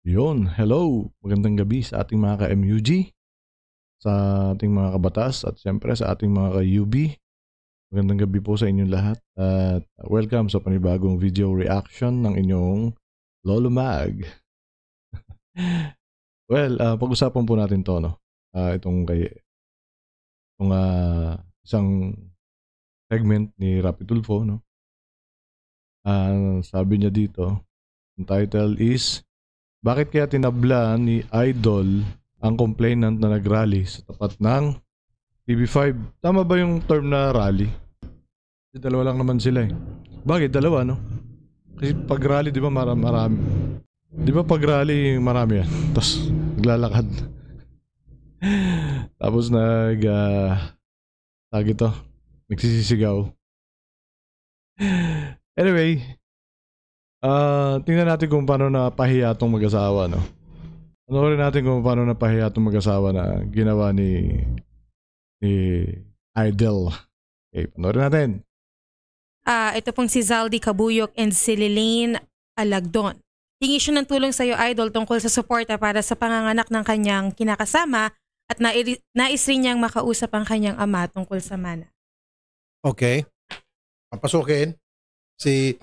Yun, hello! Magandang gabi sa ating mga ka-MUG, sa ating mga kabatas, at siyempre sa ating mga ka-UB. Magandang gabi po sa inyong lahat at welcome sa panibagong video reaction ng inyong Lolo Mag. Well, pag-usapan po natin to, no? Itong isang segment ni Rapi Tulfo, no? Sabi niya dito, ang title is, bakit kaya tinabla ni Idol ang complainant na nag-rally sa tapat ng TV5? Tama ba yung term na rally? Kasi dalawa lang naman sila eh. Bakit? Dalawa, no? Kasi pag rally, di ba marami? Di ba pag rally, marami yan? Tapos naglalakad. Tapos tagi to, nagsisisigaw. Anyway, tingnan natin kung paano napahiya itong mag-asawa, no? Panoorin natin kung paano napahiya itong mag-asawa na ginawa ni Idol. Okay, panoorin natin. Ito pong si Zaldy Cabuyok and si Lilane Alagdon. Hingi siya ng tulong sa iyo, Idol, tungkol sa suporta para sa panganganak ng kanyang kinakasama at nais rin niyang makausap ang kanyang ama tungkol sa mana. Okay. Papasukin si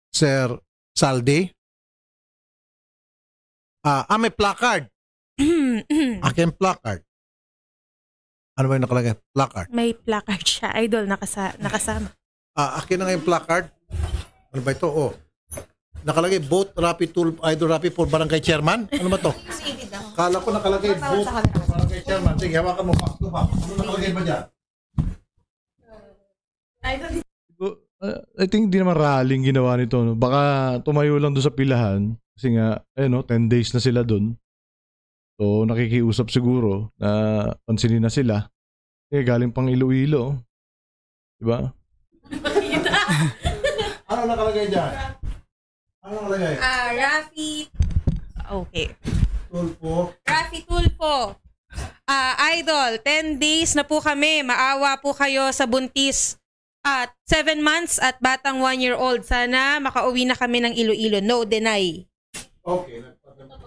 Sir Saldi. May placard. Aking placard. Ano ba yung nakalagay? Placard. May placard siya, Idol, nakasama. Akin na nga yung placard. Ano ba ito? Oh. Nakalagay vote Rapi Tulfo, Idol Rapi for Barangay Chairman. Ano ba to? Kala ko nakalagay vote for Barangay Chairman. Sige, hawakan mo. Ano nakalagay ba dyan? I think di naman rallying ginawa nito, no? Baka tumayo lang doon sa pilahan kasi nga, 10 days na sila doon. So nakikiusap siguro na pansinin na sila. Galing pang Iloilo. Diba? Ano nakalagay dyan? Ano nakalagay? Rafi. Okay. Tulfo. Rafi Tulfo. Idol, 10 days na po kami. Maawa po kayo sa buntis. 7 months at batang 1-year-old. Sana makauwi na kami ng Iloilo. No deny. Okay.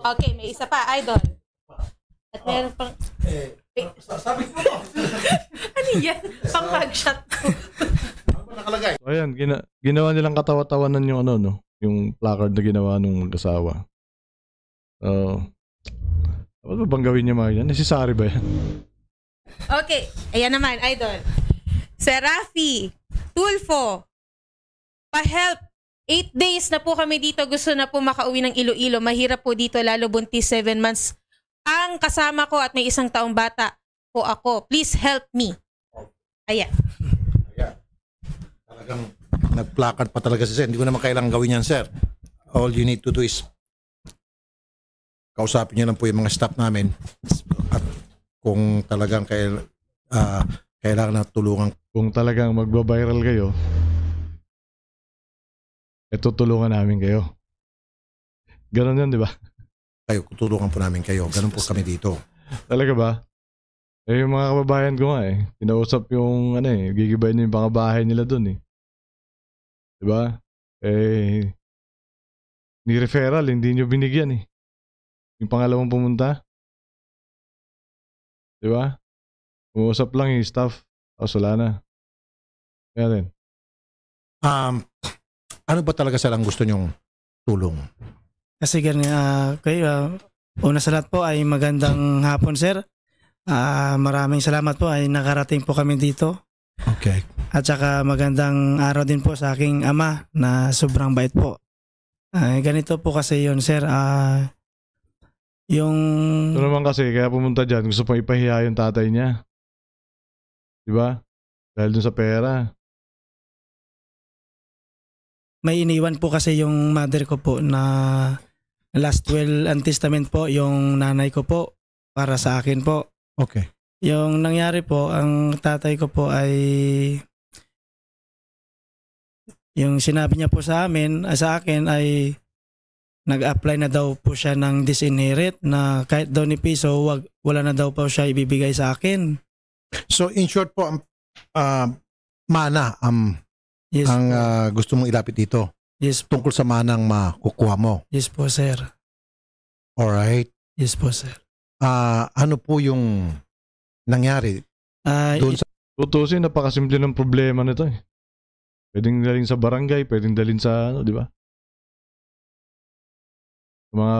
Okay, may isa pa, Idol. At meron pang... Sabi ko to. Ano yan? Pang mugshot. Ano ba nakalagay? So ayan, ginawa nilang katawa-tawanan yung no? Yung placard na ginawa nung mag-asawa. Dapat ba bang gawin niya mga yan? Necessary ba yan? Okay, ayan naman, Idol. Sir Rafi Tulfo, pa-help. 8 days na po kami dito. Gusto na po makauwi ng Iloilo. Mahirap po dito, lalo buntis, 7 months. Ang kasama ko at may 1 taong bata po ako. Please help me. Ayan. Talagang nag-placard pa talaga si Sir. Hindi ko naman kailangan gawin yan, Sir. All you need to do is kausapin niyo lang po yung mga staff namin at kung talagang kailangan na tulungan. Kung talagang magbabiral kayo, tutulungan namin kayo. Ganon yan, di ba? Kayo, tutulungan po namin kayo. Ganon po kami dito. Talaga ba? Yung mga kababayan ko nga kinausap yung gigibay na yung mga bahay nila dun di ba? Ni referral, hindi nyo binigyan yung pangalawang pumunta. Di ba? Umusap lang yung staff. Wala na. Kaya din. Ano ba talaga Sir ang gusto nyong tulong? Kasi kayo, una sa lahat po ay magandang hapon, Sir. Maraming salamat po ay nakarating po kami dito. Okay. At saka magandang araw din po sa aking ama na sobrang bait po. Ganito po kasi yun, Sir. Ito naman kasi, kaya pumunta dyan, gusto pang ipahiya yung tatay niya. Diba? Dahil dun sa pera. May iniwan po kasi yung mother ko po na last will and testament po, yung nanay ko po, para sa akin po. Okay. Yung nangyari po, ang tatay ko po ay yung sinabi niya po sa akin ay nag-apply na daw po siya ng disinherit na kahit daw ni piso, wala na daw po siya ibibigay sa akin. So in short po, mana Yes ang po. gusto mong ilapit dito. Yes po. Tungkol sa manang makukuha mo. Yes po, sir. Alright. Yes po, sir. Ano po yung nangyari doon sa... Tutusin, napakasimple ng problema nito eh. Pwedeng dalhin sa barangay, pwedeng dalhin sa di ba? Mga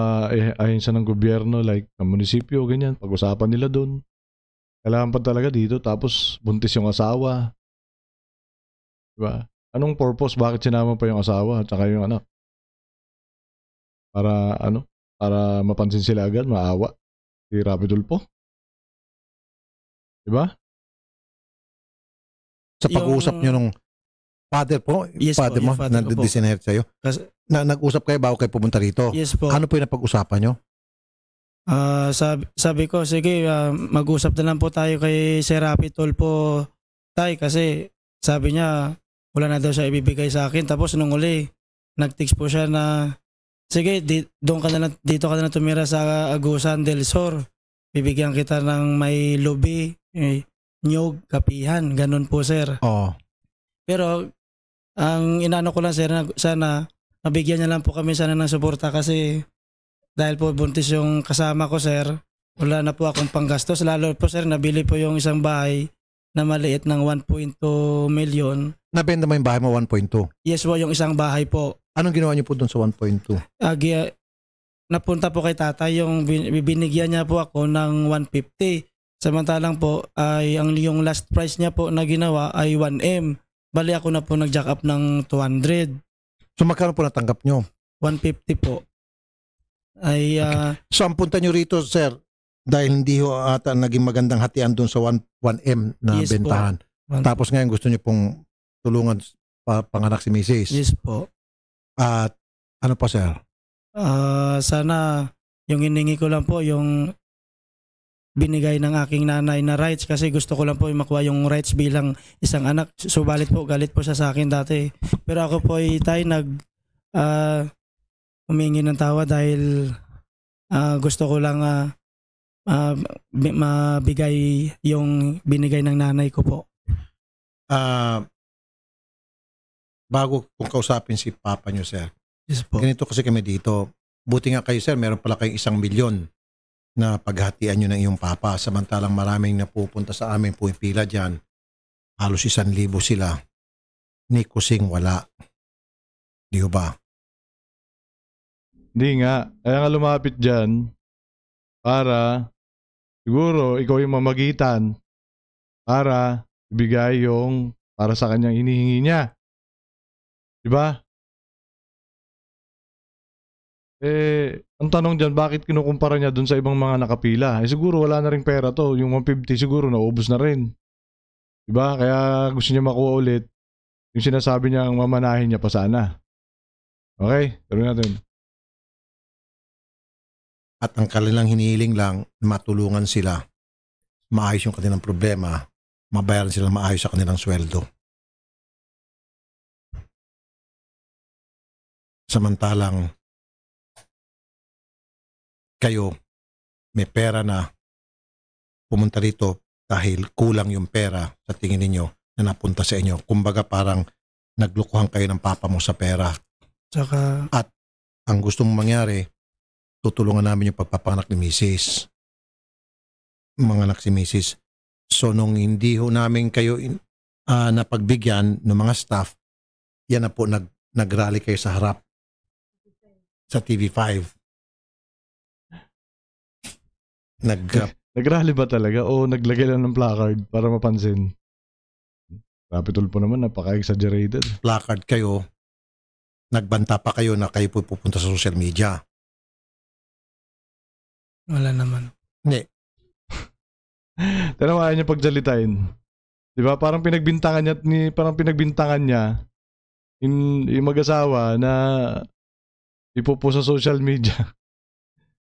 ahensya ng gobyerno like ang munisipyo, ganyan, pag-usapan nila doon. Kailangan pa talaga dito, tapos buntis yung asawa. Diba? Anong purpose? Bakit sinama pa yung asawa at saka yung anak? Para Para mapansin sila agad, maawa. Si Rapi Tulfo. Diba? Sa pag-uusap nyo nung father po, Yes po, father mo, yung father ko po. na-disinherit sa'yo, nag-usap kayo bago kayo pumunta rito. Yes po. Ano po yung napag-usapan nyo? Sabi ko, sige, mag-usap na lang po tayo kay Sir Rapi Tulfo, tay, kasi sabi niya, wala na daw siya ibibigay sa akin. Tapos nung uli, nag-text po siya na, sige, dito ka na lang tumira sa Agusan del Sur. Bibigyan kita ng may lubi, nyog, kapihan, ganun po, sir. Oo. Pero, ang inaano ko lang, sir, sana mabigyan niya lang po kami sana ng suporta kasi dahil po buntis yung kasama ko, sir, wala na po akong panggastos. Lalo po, sir, nabili po yung isang bahay na maliit ng 1.2 million. Nabenta mo yung bahay mo 1.2. Yes po, yung isang bahay po. Anong ginawa niyo po doon sa 1.2? Napunta po kay tatay, yung binigyan niya po ako ng 150. Samantalang po, ay yung last price niya po na ginawa ay 1M. Bali ako na po nag-jack up ng 200. So magkano po natanggap nyo? 150 po. Ay, So ang punta nyo rito, sir, dahil hindi ho ata naging magandang hatian doon sa 1M na Yes po. bentahan. Tapos ngayon gusto nyo pong tulungan panganak si Mrs. yes po. At ano pa, sir? Sana yung hiningi ko lang po yung binigay ng aking nanay na rights kasi gusto ko lang po makuha yung rights bilang isang anak. Subalit po, galit po siya sa akin dati. Pero ako po ay humingi ng tawa dahil gusto ko lang mabigay yung binigay ng nanay ko po. Bago kung kausapin si Papa nyo, sir, Yes po. ganito kasi kami dito. Buti nga kayo, sir, meron pala kayong 1 milyon na paghatian nyo ng iyong papa. Samantalang maraming napupunta sa amin, pumipila dyan. Halos 1,000 sila. Ni Kusing wala. Di ba? Hindi nga. Kaya nga lumapit dyan para siguro ikaw yung mamagitan para ibigay yung para sa kanyang hinihingi niya. Diba? Ang tanong dyan, bakit kinukumpara niya dun sa ibang mga nakapila? Siguro wala na rin pera to. Yung 150 siguro naubos na rin. Diba? Kaya gusto niya makuha ulit yung sinasabi niya ang mamanahin niya pa sana. Okay? Tuloy natin. At ang kanilang hinihiling lang, matulungan sila, maayos yung kanilang problema, mabayaran sila maayos sa kanilang sweldo. Samantalang kayo may pera na pumunta rito dahil kulang yung pera sa tingin ninyo na napunta sa inyo. Kumbaga parang naglukuhan kayo ng papa mo sa pera. Tsaka, At ang gusto mong mangyari, tutulungan namin yung pagpapanganak ni Mrs. Mga anak si Mrs. So nung hindi ho namin kayo napagbigyan ng mga staff, yan na po nag-rally kayo sa harap sa TV5. Nagrally ba talaga o naglagay lang ng placard para mapansin? Rapi Tulfo naman, napaka-exaggerated. Placard kayo, nagbanta pa kayo na kayo po pupunta sa social media. wala naman. Hindi. Tinamaan niya pagsalitain. Di ba? Parang pinagbintangan niya yung mag-asawa na ipopo sa social media.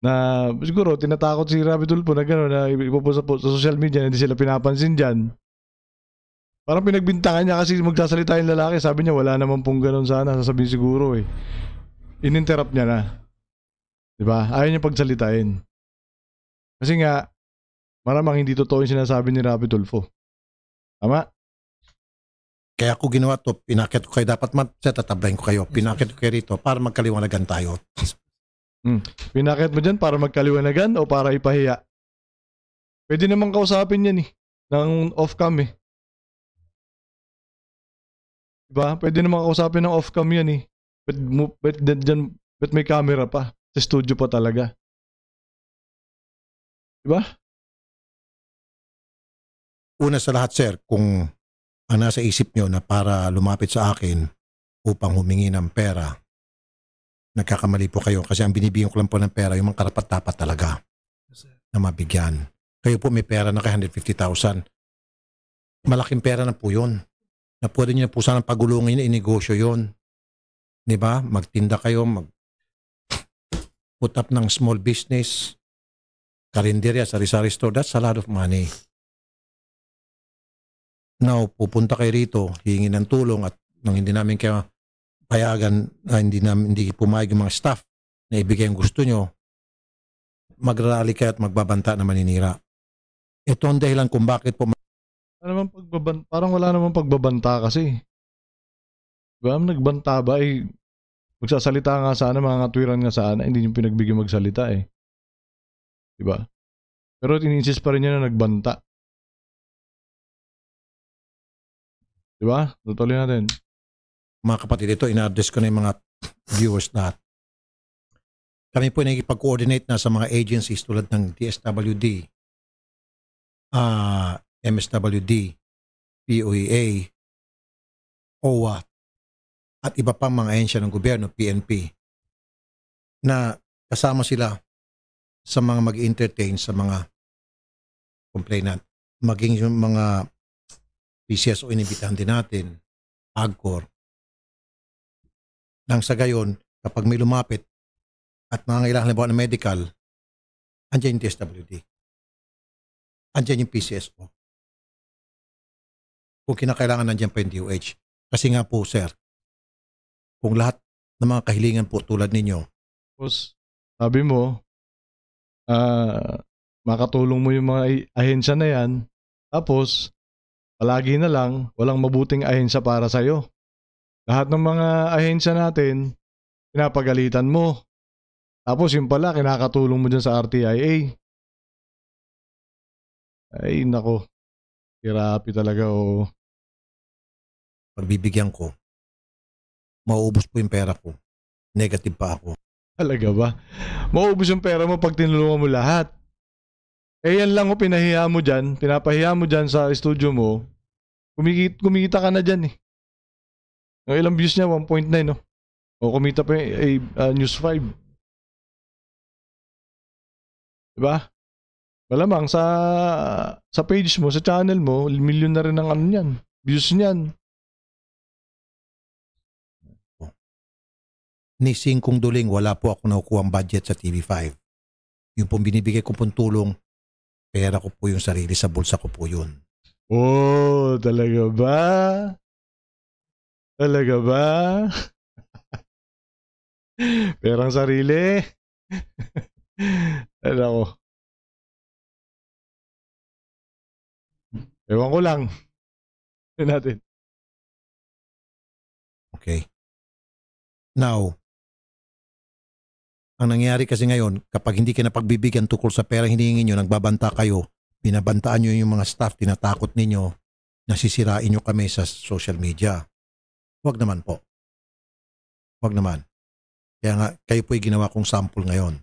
Na siguro tinatakot si Rapi Tulfo na gano'n na ipopo sa social media na hindi sila pinapansin dyan. Parang pinagbintangan niya kasi magsasalita yung lalaki. Sabi niya wala naman pong gano'n sana. Sasabihin siguro eh. Ininterrupt niya na. Diba? Ayaw niya pagsalitain. Kasi nga, maramang hindi totoo yung sinasabi ni Rapi Tulfo. Tama? Kaya ako ginawa to, pinakit ko kayo, dapat tatablayin ko kayo, pinakit ko kayo rito para magkaliwanagan tayo. Pinakit mo dyan para magkaliwanagan o para ipahiya? Pwede naman kausapin yan ng off-cam Diba? Pwede naman kausapin ng off-cam yan Ba't may camera pa? Sa studio pa talaga. Diba? Una sa lahat, sir, kung ang nasa isip nyo na para lumapit sa akin upang humingi ng pera, nagkakamali po kayo kasi ang binibigyan ko lang po ng pera yung mga karapat-dapat talaga na mabigyan. Kayo po may pera na kay 150,000. Malaking pera na po yun. Na pwede nyo na po sanang pagulungin, inegosyo yun. Diba? Magtinda kayo, put up ng small business, karinderya, sari-sari store, that's a lot of money. Now, pupunta kayo rito, hihingi ng tulong at nung hindi namin kayo payagan, hindi pumayag yung mga staff na ibigay ang gusto nyo, magrally kayo at magbabanta na maninira. Ito ang dahilan kung bakit po parang wala namang pagbabanta kasi. Diba? Nagbanta ba magsasalita nga sana, mga katwiran nga sana, hindi yung pinagbigyan magsalita Diba? Pero ininsist pa rin niya na nagbanta. Diba? Tutuloy natin. Mga kapatid, ito ina-address ko na yung mga viewers lahat. Kami po nagkipag-coordinate na sa mga agencies tulad ng DSWD, MSWD, POEA, OWA, at iba pang mga ahensya ng gobyerno, PNP, na kasama sila sa mga mag-entertain sa mga complainant. Maging yung mga PCSO inibitahan din natin, AGCOR. Nang sa gayon, kapag may lumapit at nangangailangan halimbawa ng medical, andyan yung DSWD. Andyan yung PCSO. Kung kinakailangan, andyan pa yung DOH. Kasi nga po, sir, kung lahat ng mga kahilingan po tulad ninyo. Tapos, sabi mo, makatulong mo yung mga ahensya na yan, tapos, palagi na lang, walang mabuting ahensya para sa'yo. Lahat ng mga ahensya natin, pinapagalitan mo. Tapos yung pala, kinakatulong mo dyan sa RTIA. Ay, nako. Hirapi talaga, Pagbibigyan ko, mauubos po yung pera ko. Negative pa ako. Talaga ba? Mauubos yung pera mo pag tinulungan mo lahat. Yan lang pinahiya mo dyan, pinapahiya mo dyan sa studio mo, kumikita ka na dyan Ang ilang views niya, 1.9 O kumita pa News 5. Diba? Malamang sa page mo, sa channel mo, million na rin ang views niyan. Ni Singkong Duling, wala po ako nakukuha ang budget sa TV5. Yung pong binibigay ko pong tulong, pera ko po yung sarili, sa bulsa ko po yun. Oh, talaga ba? Talaga ba? Perang sarili? Ano ko? Ewan ko lang. Natin. Okay. Now, ang nangyayari kasi ngayon, kapag hindi ka napagbibigyan tukol sa pera hinihingi nyo, nagbabanta kayo, binabantaan nyo yung mga staff, tinatakot ninyo, nasisirain nyo kami sa social media. Huwag naman po. Huwag naman. Kaya nga, kayo po'y ginawa kong sample ngayon.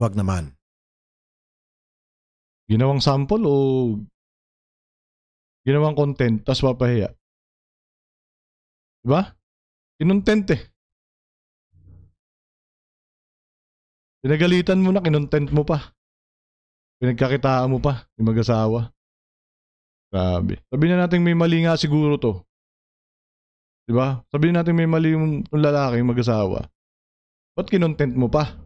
Huwag naman. Ginawang sample o ginawang content, tapos papahiya? Diba? Kinontent Pinagalitan mo na, kinontent mo pa. Pinagkakitaan mo pa, yung mag-asawa. Grabe. Sabihin na natin may mali nga siguro to. Diba? Sabihin natin may mali yung lalaki, yung mag-asawa. Ba't kinontent mo pa?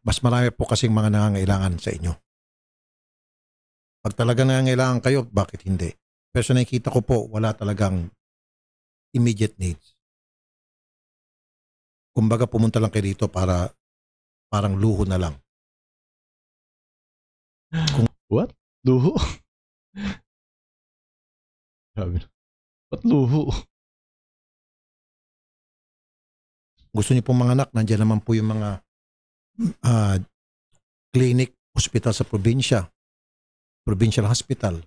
Mas marami po kasing mga nangangailangan sa inyo. Pag talaga nangangailangan kayo, bakit hindi? Pero sa nakikita ko po, wala talagang immediate needs. Kumbaga pumunta lang kayo dito para parang luho na lang. What? Luho? Sabi na. Ba't luho? gusto niyo pong manganak, nandiyan naman po yung mga clinic, hospital sa probinsya, provincial hospital,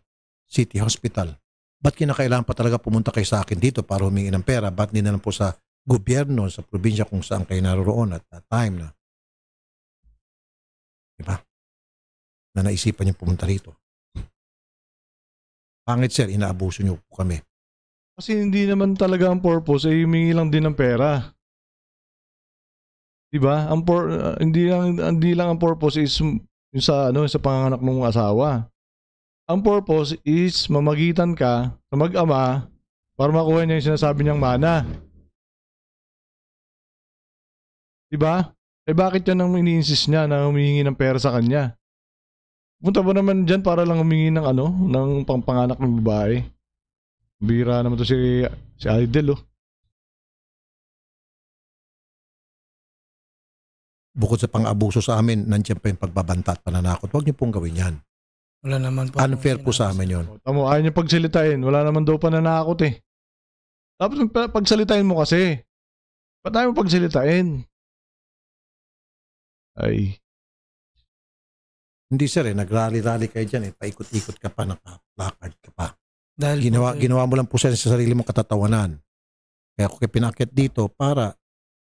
city hospital. Ba't kinakailangan pa talaga pumunta kayo sa akin dito para humingi ng pera? Ba't hindi na lang po sa gobyerno, sa probinsya kung saan kayo naroon at that time na? Diba? Na naisipan niyo pumunta rito. Pangit sir, inaabuso niyo po kami. Kasi hindi naman talaga ang purpose ay humingi lang din ng pera. 'Di ba? Hindi lang ang purpose is yung sa sa panganganak ng asawa. Ang purpose is mamagitan ka sa mag-ama para makuha niya yung sinasabi niyang mana. 'Di ba? Eh bakit yan ang ini-insist niya na humingi ng pera sa kanya? Punta ba naman diyan para lang humingi ng ng pangpanganak ng babae? Bira naman to si Idol, oh. Bukod sa pang-abuso sa amin, nandiyan pa yung pagbabanta at pananakot. Huwag niyo pong gawin yan. Wala naman po. Unfair po sa amin yun. Tamo, ayaw niyo pagsalitain. Wala naman daw pananakot eh. Tapos pagsalitain mo kasi. Ba't tayo pagsalitain? Ay. Hindi sir nagrally-rally kayo dyan paikot-ikot ka pa, naka-placard ka pa. Dahil Ginawa mo lang po sa sarili mong katatawanan. Kaya ako kayo pinakit dito para...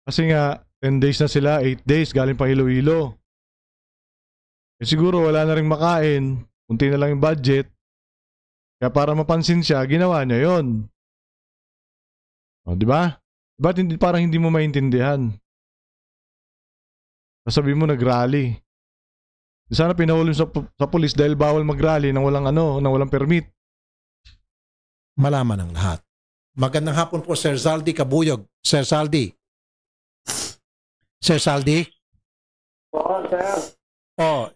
Kasi nga, 10 days na sila, 8 days, galing pa Iloilo. Eh siguro wala na rin makain, kunti na lang yung budget. Kaya para mapansin siya, ginawa niya yon. O, di ba? Ba't parang hindi mo maintindihan? Sasabihin mo nag-rally. Sana pinahuli sa pulis dahil bawal mag-rally nang walang nang walang permit. Malaman ng lahat. Magandang hapon po, Sir Zaldi Kabuyog. Sir Zaldi. Sir Zaldi? Oo, sir.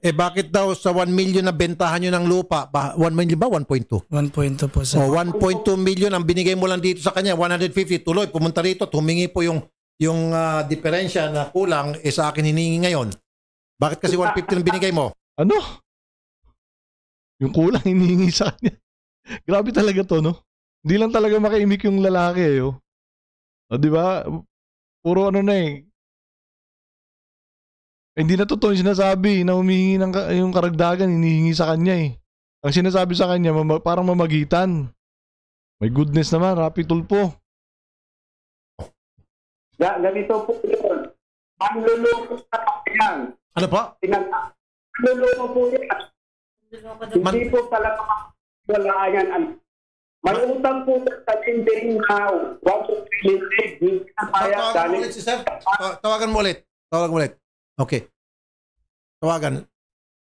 Bakit daw sa 1 million na bentahan nyo ng lupa? 1 million ba? 1.2? 1.2 po sir. 1.2 million ang binigay mo lang dito sa kanya. 150 tuloy. Pumunta rito. Humingi po yung diferensya na kulang sa akin hiningi ngayon. Bakit kasi 150 ang binigay mo? Ano? Yung kulang hinihingi sa kanya. Grabe talaga to, no? Hindi lang talaga makaimik yung lalaki, oh. Di ba? Puro na eh. Hindi na totoo yung sinasabi na humihingi ng yung karagdagan, hinihingi sa kanya eh. Ang sinasabi sa kanya, parang mamagitan. My goodness naman, Rapi Tulfo. Ganito po yun. Ang luloko sa yan. Ano po? Luloko po yan. Hindi po talaga wala yan. May utang po sa tinding now. Wag po pilindig. Hindi na kaya. Tawagan mo ulit si sir. Tawagan mo ulit. Okay. Tawagan.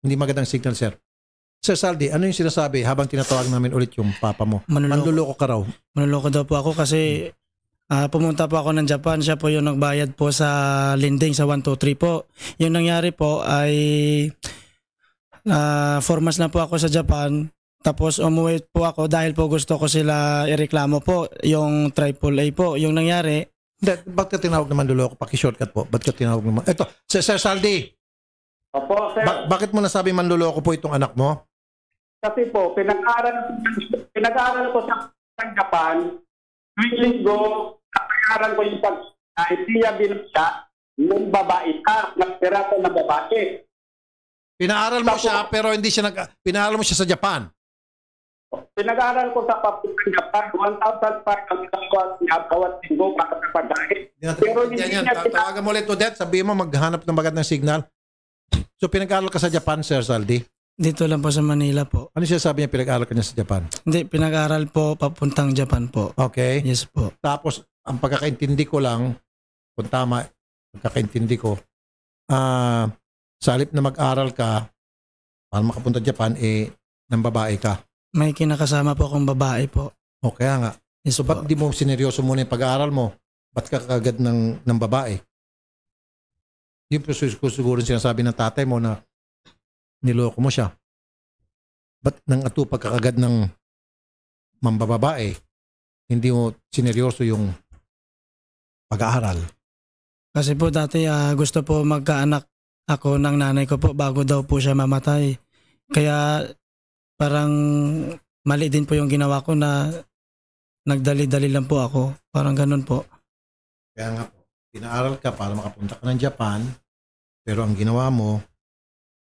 Hindi magandang signal, sir. Sir Saldi, ano yung sinasabi habang tinatawagan namin ulit yung papa mo? Manluloko ka raw. Manluloko daw po ako kasi pumunta po ako ng Japan. Siya po yung nagbayad po sa lending sa 123 po. Yung nangyari po ay 4 months na po ako sa Japan. Tapos umuwi po ako dahil po gusto ko sila ireklamo po yung AAA po. Yung nangyari. Ba't ka tinawag na manluloko? Paki-shortcut po. Ba't ka tinawag na Ito, Sir Saldi. Opo, sir. Bakit mo nasabi manluloko po itong anak mo? Kasi po, pinag-aaral ko sa Japan. Tuwing linggo, pinag-aaral ko yung pag-idea binasya ng babae ka. Nagtira ko na babae. Pinaaral mo siya pero hindi siya pinaaral mo siya sa Japan. Pinag-aaral ko sa papuntang Japan, 1,000 pa ang bawat linggo para sa pagkain. Pero hindi niya tawagan mo ulit, Odette, sabihin mo maghanap ng magandang signal. So pinag-aaral ka sa Japan, Sir Saldi? Dito lang po sa Manila po. Ano siya sabi niya pinag-aaral ka niya sa Japan? Hindi, pinag-aaral po papuntang Japan po. Okay. Yes po. Tapos, ang pagkakaintindi ko lang, kung tama, pagkakaintindi ko, sa halip na mag-aral ka, para makapunta sa Japan, ng babae ka. May kinakasama po akong babae po. O kaya nga. Yes So po. ba't di mo sineryoso muna yung pag-aaral mo? Ba't ka kagad ng babae? Yung siguro sinasabi ng tatay mo na niloko mo siya. Ba't nang atupag ka kagad ng mambababae? Hindi mo sineryoso yung pag-aaral? Kasi po dati gusto po magkaanak ako ng nanay ko po bago daw po siya mamatay. Kaya parang mali din po yung ginawa ko na nagdali-dali lang po ako. Parang ganun po. Kaya nga po. pinaaral ka para makapunta ka ng Japan, pero ang ginawa mo,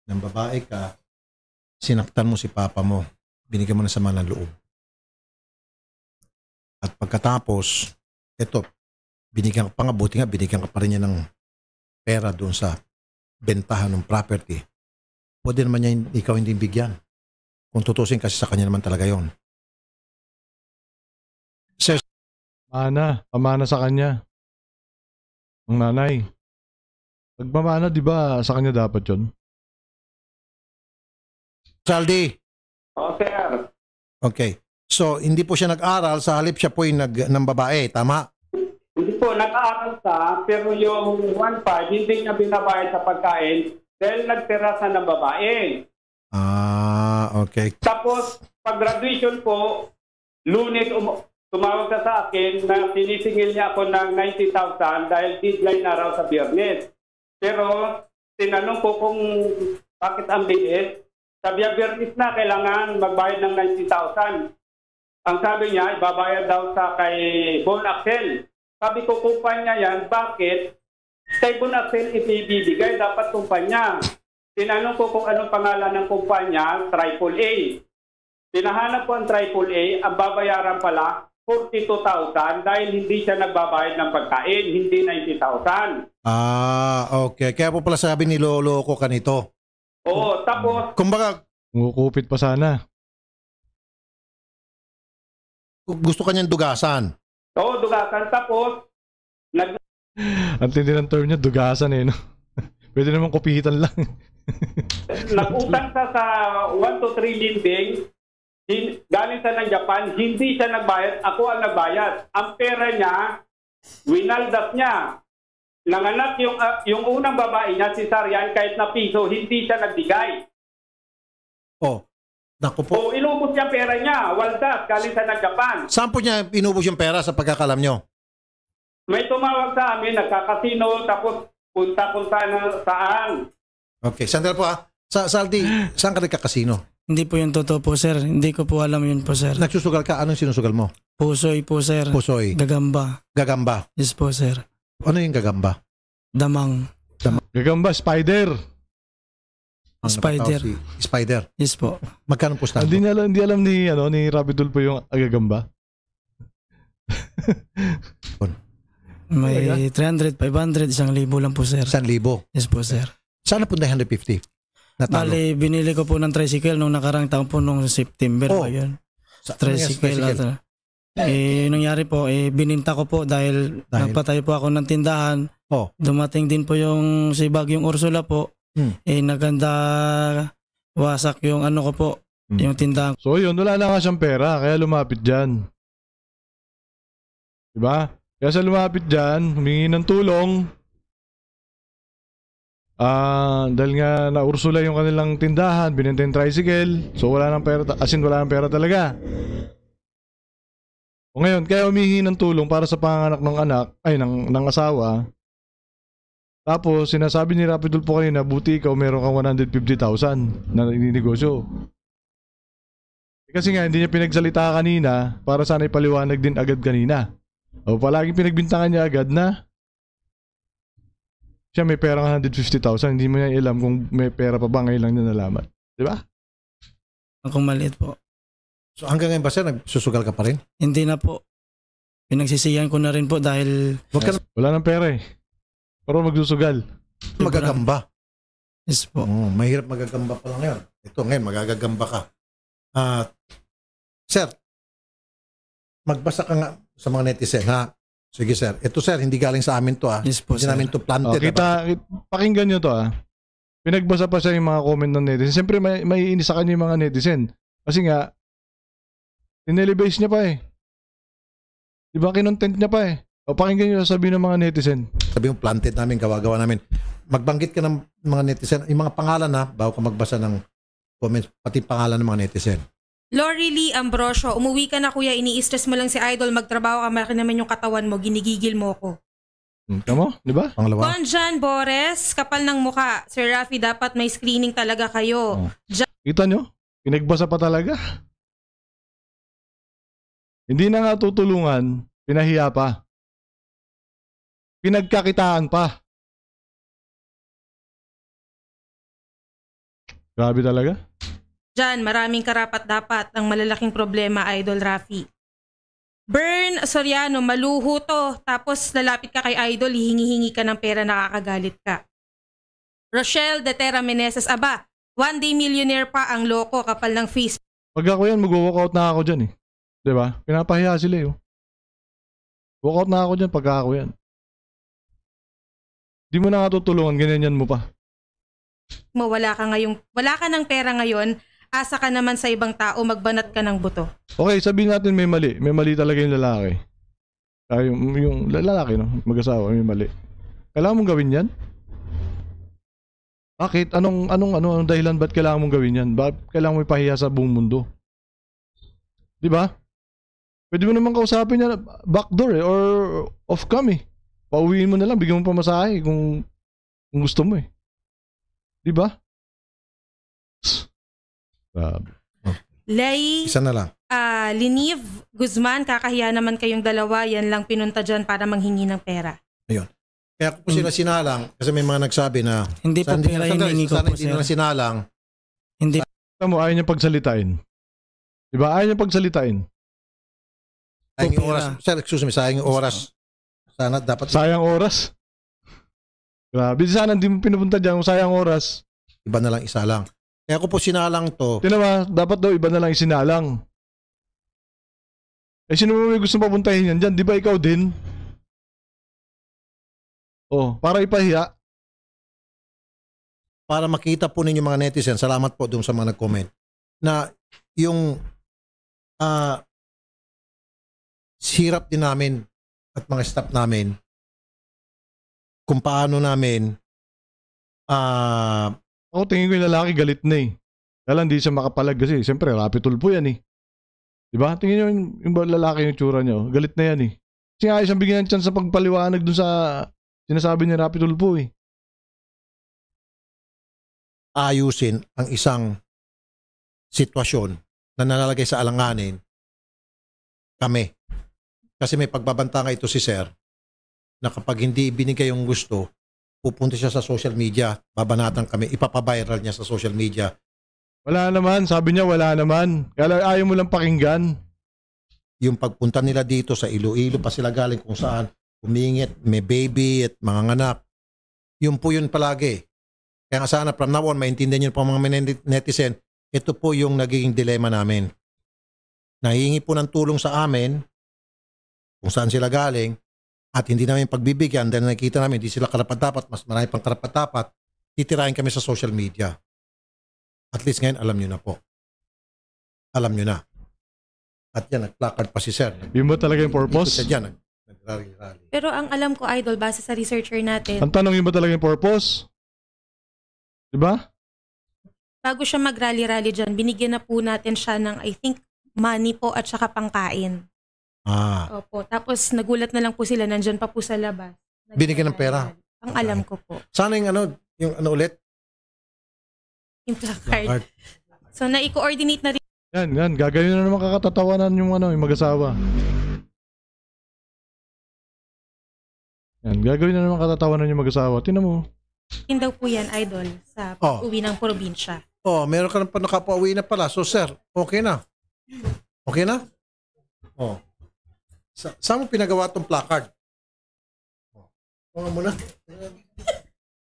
ng babae ka, sinaktan mo si papa mo, binigyan mo ng sama ng loob. At pagkatapos, eto, binigyan ka pa nga, buti nga, binigyan ka pa rin niya ng pera doon sa bentahan ng property. Pwede naman niya ikaw hindi bigyan. Kung tutusin kasi sa kanya naman talaga yon. Sir, Pamana sa kanya. Ang nanay. Pagmamana, di ba, sa kanya dapat yun? Saldi. O, sir. Okay. So, hindi po siya nag-aral, sa halip siya po yung ng babae, tama? Hindi po, nag-aaral siya, pero yung 1.5, hindi niya binabayad sa pagkain dahil nagtira sa ng babae. Okay. Tapos, pag-graduation po, Lunes, tumawag ka sa akin na sinisingil niya ako ng 90,000 dahil deadline na raw sa Biyernes. Pero, tinanong ko kung bakit ang bilis. Sabi niya, Biyernes na, kailangan magbayad ng 90,000. Ang sabi niya, ibabayad daw sa kay Bon Axel. Sabi ko, kumpanya yan, bakit? Kay Bon Axel ibibigay, dapat kumpanya. Tinanong ko kung anong pangalan ng kumpanya, AAA. Pinahanap ko ang AAA, ang babayaran pala, 42,000 dahil hindi siya nagbabayad ng pagkain, hindi 90,000. Okay. Kaya po pala sabi ni Lolo ko kanito. Oo, tapos, Kumbaga, Ngukupit pa sana. gusto kanyang dugasan. dugasan. Tapos, Ang tindi ng term niya, dugasan eh, no? Pwede naman kupihitan lang. nag-utang siya sa 1 to 3 linding, galing siya ng Japan, hindi siya nagbayad, ako ang nagbayad. Ang pera niya, winaldas niya. Nanganak yung unang babae niya, si Sarian, kahit na piso, hindi siya nagbigay. Naku po. Inubos niya pera niya, waldas, galing siya ng Japan. Saan po niya inubos yung pera sa pagkakalam nyo? May tumawag sa amin, nagkakasino, tapos punta-punta na saan. Okay, sandal po Saldi, saan ka nagkakasino? Hindi po yung totoo po, sir. Hindi ko po alam yun po, sir. Nagsusugal ka, anong sinusugal mo? Pusoy po, sir. Pusoy. Gagamba. Gagamba. Yes po, sir. Ano yung gagamba? Damang. Gagamba, spider. Spider. Spider. Yes po. Magkano po stand? Hindi alam ni Rapi Tulfo yung gagamba. May 300, 500, 1,000 lang po, sir. 1,000. Yes po, sir. Sana po 150? Natalo. Bali, binili ko po ng tricycle nung nakarang taon po nung September po yun. Tricycle. Nangyari po, bininta ko po dahil nagpatayo po ako ng tindahan. Dumating din po yung si Bagyong Ursula po. Naganda wasak yung ano ko po, yung tindahan. So yun, wala na nga siyang pera, kaya lumapit dyan. Diba? Kaya sa lumapit dyan, humingi ng tulong. Dahil nga na Ursula yung kanilang tindahan, binenta yung tricycle, so wala nang pera, wala nang pera talaga. O ngayon, kaya humingi ng tulong para sa panganak ng anak, ng asawa. Tapos, sinasabi ni Rapi Tulfo kanina, buti ikaw meron kang 150,000 na ininegosyo. Kasi nga, hindi niya pinagsalita kanina para sana ipaliwanag din agad kanina. O palaging pinagbintangan niya agad na siya may pera ng 150,000, hindi mo niya alam kung may pera pa ba, ngayon lang niya nalaman. Diba? Akong maliit po. So hanggang ngayon ba, sir, nagsusugal ka pa rin? Hindi na po. Pinagsisiyan ko na rin po dahil wala nang pera eh. Pero magsusugal. Magagamba. Yes po. Mahirap magagamba pa lang ngayon. Ito ngayon, magagagamba ka. Sir, magbasa ka nga sa mga netizen, ha? Sige, sir. Ito, sir, hindi galing sa amin to, ha? Yes po, hindi sir. namin to planted. Pakinggan nyo to, ha? Pinagbasa pa siya yung mga comment ng netizen. Siyempre, may inis sa kanya yung mga netizen. Kasi nga, inelevate niya pa eh. Diba, kinontent niya pa eh. O pakinggan nyo sabihin ng mga netizen. Sabi mo, planted namin, gawa-gawa namin. Magbanggit ka ng mga netizen, yung mga pangalan, ha? Bago ka magbasa ng comments, pati pangalan ng mga netizen. Lori Lee Ambrosio, umuwi ka na kuya, ini-stress mo lang si Idol, magtrabaho ka, malaki naman yung katawan mo, ginigigil mo ko. Tama? Di ba? Pangalawa. Conjan Bores, kapal ng muka. Sir Rafi, dapat may screening talaga kayo. Kita nyo? Pinagbasa pa talaga. Hindi na nga tutulungan, pinahiya pa. pinagkakitaan pa. Grabe talaga. Diyan, maraming karapat-dapat ang malalaking problema, Idol Rafi. Bern Soriano, maluho to. Tapos lalapit ka kay Idol, hihingi-hingi ka ng pera, nakakagalit ka. Rochelle de Terra Meneses, aba, one day millionaire pa ang loko, kapal ng face. Pag ako yan, mag-walkout na ako dyan eh. Diba? Pinapahiya sila eh. Walkout na ako dyan pag ako yan. Di mo na nga tutulungan, ganyan mo pa. Wala ka ng pera ngayon, asa ka naman sa ibang tao, magbanat ka ng buto. Okay, sabihin natin may mali. May mali talaga yung lalaki. Yung lalaki, no? Mag-asawa, may mali. Kailangan mong gawin yan? Bakit? Anong dahilan ba't kailangan mong gawin yan? Bakit kailangan mo ipahiya sa buong mundo? Di ba? Pwede mo naman kausapin niya backdoor eh, or off-cam eh. Pauwiin mo na lang, bigyan mo pamasahe kung gusto mo eh. Di ba? Isa na lang. Liniv Guzman, kakahiya naman kayong dalawa, yan lang pinunta dyan para manghingi ng pera. Ayun. Kaya kung sila sinalang, kasi may mga nagsabi na Hindi po pera hiningi ko po, hindi sir. nila sinalang. Hindi. Alam mo, ayaw niya pagsalitain. Di ba? Ayaw niya pagsalitain. Sayang yung oras. Sir, excuse me, sayang yung oras. Sana dapat Sayang oras. Grabe, sana hindi mo pinupunta dyan kung sayang oras. iba na lang, isa lang. Kaya ako po sinalang to. Tingnan ba, dapat daw iba na lang isinalang. Eh, sino mo may gusto papuntahin yan dyan? Di ba ikaw din? Oh, para ipahiya. Para makita po ninyo mga netizen, salamat po doon sa mga nag-comment, na yung hirap din namin at mga staff namin kung paano namin Ako tingin ko yung lalaki galit na eh. Kaya lang di siya makapalag kasi siyempre Rapi Tulfo yan eh. Diba? Tingin nyo yung lalaki yung tsura nyo. Galit na yan eh. Kasi nga isang bigyan ng chance sa pagpaliwanag dun sa sinasabi ni Rapi Tulfo eh. ayusin ang isang sitwasyon na nalalagay sa alanganin kami. Kasi may pagbabanta nga ito si Sir na kapag hindi ibinigay yung gusto, pupunta siya sa social media, babanatan kami, ipapaviral niya sa social media. Wala naman. Sabi niya wala naman. Kaya ayaw mo lang pakinggan. Yung pagpunta nila dito sa Iloilo pa sila galing kung saan, humingit, may baby at mga anak. Yun po yun palagi. Kaya nga sana from now on, maintindihan niyo po mga netizen, ito po yung nagiging dilema namin. Nahihingi po ng tulong sa amin kung saan sila galing at hindi namin pagbibigyan dahil nakikita namin hindi sila karapat-dapat, mas marami pang karapat-dapat, titirahin kami sa social media. At least ngayon, alam nyo na po. Alam nyo na. At yan, nag-placard pa si Sir. Yun ba talaga yung purpose? Ikot siya dyan, nag-rally-rally. Pero ang alam ko, Idol, base sa researcher natin, Ang tanong yun ba talaga yung purpose? Diba? bago siya mag-rally-rally dyan, binigyan na po natin siya ng, I think, money po at saka pangkain. Opo. Tapos nagulat na lang po sila, nandyan pa po sa labas. Binigyan ng pera? Ang alam ko po. Sana yung ulit? Yung placard. So, na-coordinate na rin. Yan. Gagawin na naman kakatatawanan yung yung mag-asawa. Yan. Gagawin na naman kakatatawanan yung mag-asawa. Tingnan mo. Daw po yan, Idol, sa uwi ng probinsya. Oh, meron ka na pa nakapauwi na pala. So, Sir, okay na? Okay na? Oh. Saan mo pinagawa tong placard? Mga muna.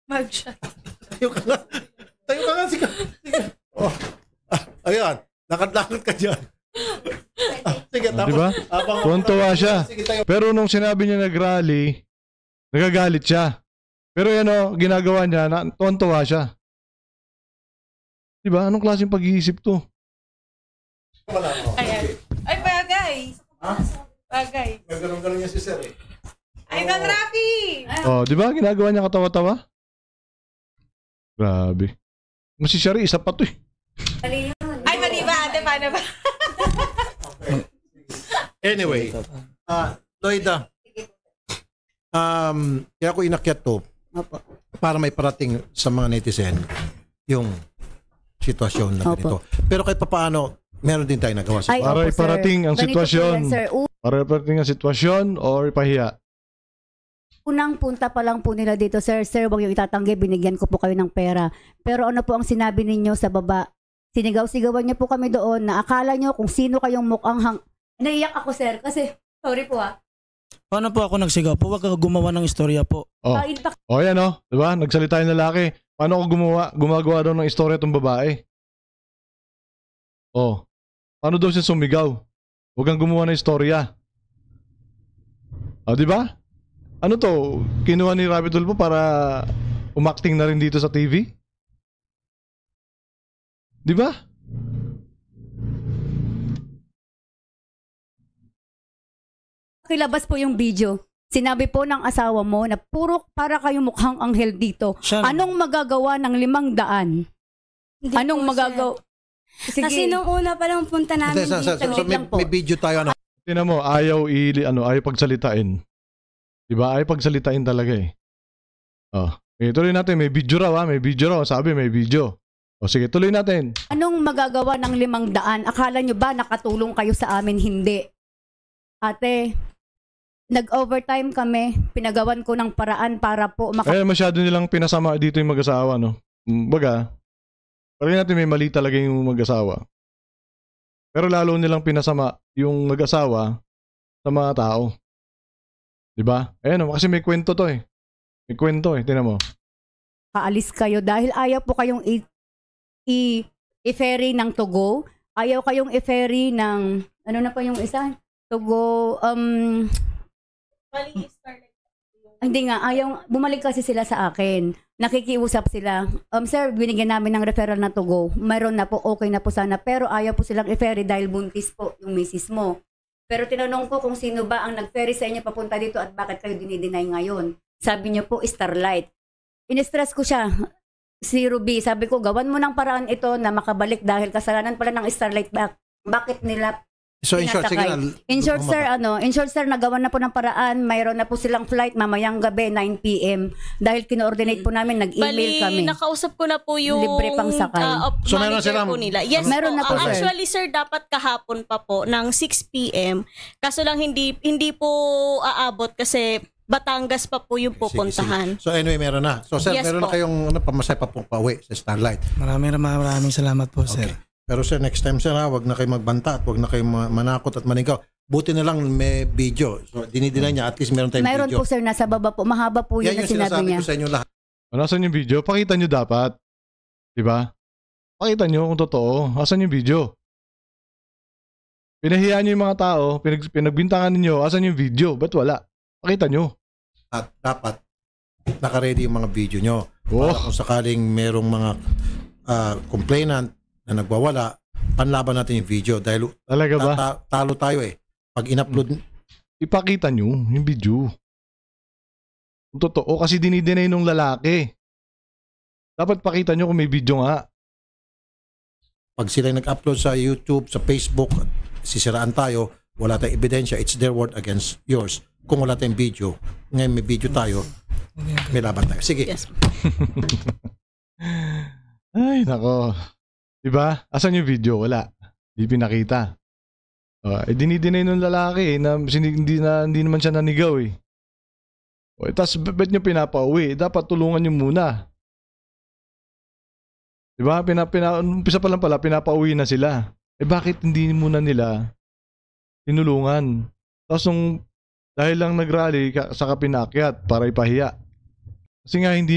Mag-shot. Tayo ka nga. Sige. Oh. Ayan. Lakad-lakad ka dyan. Sige, tapos. Diba? Tuwan-tuwa siya. Sige, tayo. Pero nung sinabi niya nag-rally, nagagalit siya. Pero yan ginagawa niya, tuwan-tuwa siya. Diba? Anong klaseng pag-iisip to? Ayan. Ay, bagay. Ha? Bagay. Ganun-ganun niya si Sir eh. Idol Rafi! Oh, di ba? Ginagawa niya katawa-tawa? Grabe. Mas si Shari, isa pa to eh. Ay, mali ba? Ate, paano ba? Anyway, Loida, kaya ako inakyat to para may parating sa mga netizen yung sitwasyon na ganito. Pero kahit paano, meron din tayo nagawa sa Para iparating ang Ganito po sitwasyon. yan, sir. Para iparating ang sitwasyon or ipahiya. unang punta pa lang po nila dito, sir, wag yung itatanggi, binigyan ko po kayo ng pera. Pero ano po ang sinabi ninyo sa baba? Sinigaw-sigawan niyo po kami doon na akala niyo kung sino kayong mukhang naiyak ako, sir, kasi, sorry po Paano po ako nagsigaw po? Huwag ka gumawa ng istorya po. Oh. in fact, Yan oh. Diba? Nagsalita yung lalaki. Paano ako gumagawa daw ng istorya itong babae? Oh. Paano daw siya sumigaw? Huwag kang gumawa ng istorya. Di ba? Ano to? Kinuha ni Rapi Tulfo para umakting na rin dito sa TV? Di ba? kilabas po yung video. Sinabi po ng asawa mo na puro para kayong mukhang anghel dito. Siya- Anong magagawa ng 500? Hindi Anong po, magagawa? sir. Kasi nung una pa lang punta namin Hindi, dito. so may video tayo. Ano? Tingnan mo, ayaw pagsalitain. Diba? Ayaw pagsalitain talaga eh. Tuloy natin. May video raw. May video raw. Sabi may video. Sige, tuloy natin. Anong magagawa ng 500? Akala nyo ba nakatulong kayo sa amin? Hindi. Ate, nag-overtime kami. Pinagawan ko ng paraan para po Masyado nilang pinasama dito yung mag-asawa, no? Baga, parang natin may mali talaga yung mag-asawa. Pero lalo nilang pinasama yung mag-asawa sa mga tao. Diba? Kasi may kwento to eh. May kwento eh, tingnan mo. makaalis kayo dahil ayaw po kayong i-ferry ng Togo. Ayaw kayong i-ferry ng, ano na pa yung isa? Togo, hindi nga, bumalik kasi sila sa akin. Nakikiusap sila. Sir, binigyan namin ng referral na Togo. Mayroon na po, okay na po sana. Pero ayaw po silang i-ferry dahil buntis po yung misis mo. Pero tinanong ko kung sino ba ang nag-ferry sa inyo papunta dito at bakit kayo dinideny ngayon. Sabi niyo po, Starlight. In-stress ko siya. Si Ruby, sabi ko, gawan mo ng paraan ito na makabalik dahil kasalanan pala ng Starlight. Bakit nila So in short, sige na. In short, sir, nagawa na po ng paraan. Mayroon na po silang flight mamayang gabi, 9 p.m. Dahil kino-ordinate po namin, nag-email kami. Nakausap ko na po yung Libre pang sakay. So meron manager silang- po nila. Yes Meron na po, sir. Actually, sir, dapat kahapon pa po ng 6 p.m. Kaso lang hindi po aabot kasi Batangas pa po yung pupuntahan. Sige. So anyway, meron na. So sir, Yes meron na po. kayong pamasay pa pong pauwi sa Starlight. Maraming salamat po, sir. Okay. Pero sir, next time sir, wag na kayo magbanta at wag na kayo manakot at manigaw. Buti na lang may video. So dinidinay niya, at least meron tayong Mayroon video. po, sir, nasa baba po. Mahaba po yun Yan na yung sinabi sinasabi niya. ko sa inyo lahat. Nasaan yung video? Pakita nyo dapat. Diba? Pakita nyo kung totoo. Asan yung video? Pinahiyaan nyo yung mga tao, pinagbintangan ninyo, asan yung video? Ba't wala? Pakita nyo. At dapat naka-ready yung mga video nyo. Para kung sakaling merong mga complainant na nagwawala, panlaban natin yung video. Dahil Talaga ba? talo tayo eh. Pag in-upload, Ipakita nyo yung video. Kung totoo, kasi dinidinay nung lalaki. Dapat pakita nyo kung may video nga. pag sila nag-upload sa YouTube, sa Facebook, sisiraan tayo, wala tayong ebidensya, it's their word against yours. Kung wala tayong video, ngayon may video tayo, may laban tayo. Sige. Yes. Ay, nako. Diba? Asan yung video? Wala. Hindi pinakita. Dinidinay nung lalaki na hindi naman siya nanigaw eh. Tapos ba't nyo pinapauwi? Dapat tulungan nyo muna. Diba? Umpisa pa lang pala, pinapauwi na sila. Bakit hindi muna nila tinulungan? Tapos dahil lang nag-rally, saka pinakyat para ipahiya. Kasi nga hindi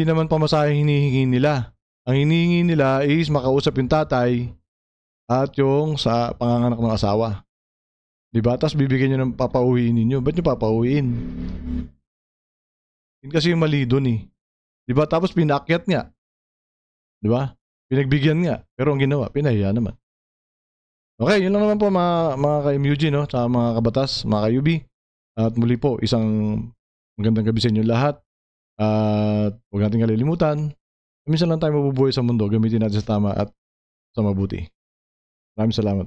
naman pamasaheng hinihingi nila. Ang hinihingi nila is makausap yung tatay at yung sa panganganak ng asawa. Diba? Tapos bibigyan nyo ng papauwiin ninyo. Ba't nyo papauwiin? Yun kasi yung mali dun eh. Diba? Tapos pinakyat nga. Diba? Pinagbigyan nga. Pero ang ginawa, pinahiya naman. Okay, yun lang naman po mga ka-MUG, no? Sa mga kabatas, mga ka-UB. At muli po, isang magandang gabi sa inyo lahat. At huwag natin kalilimutan. Minsan lang tayo mabubuhay sa mundo. Gamitin natin sa tama at sa mabuti. Maraming salamat.